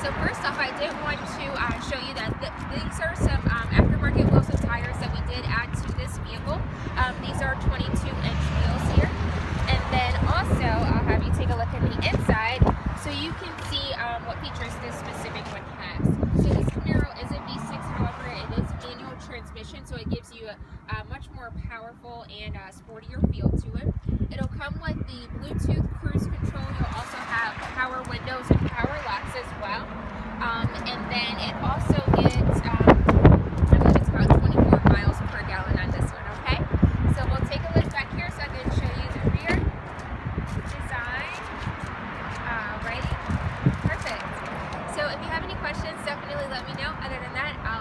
So first off, I did want to show you that these are some aftermarket wheels and tires that we did add to this vehicle. These are 22-inch wheels here. And then also, I'll have you take a look at the inside so you can see what features this specific one has. So this Camaro is a V6, however, it is manual transmission, so it gives you a much more powerful and sportier feel to it. It'll come with the Bluetooth cruise control. You'll also have power windows and power locks as well. And then it also gets, I believe it's about 24 miles per gallon on this one, okay? So we'll take a look back here so I can show you the rear design. Alrighty, perfect. So if you have any questions, definitely let me know. Other than that, I'll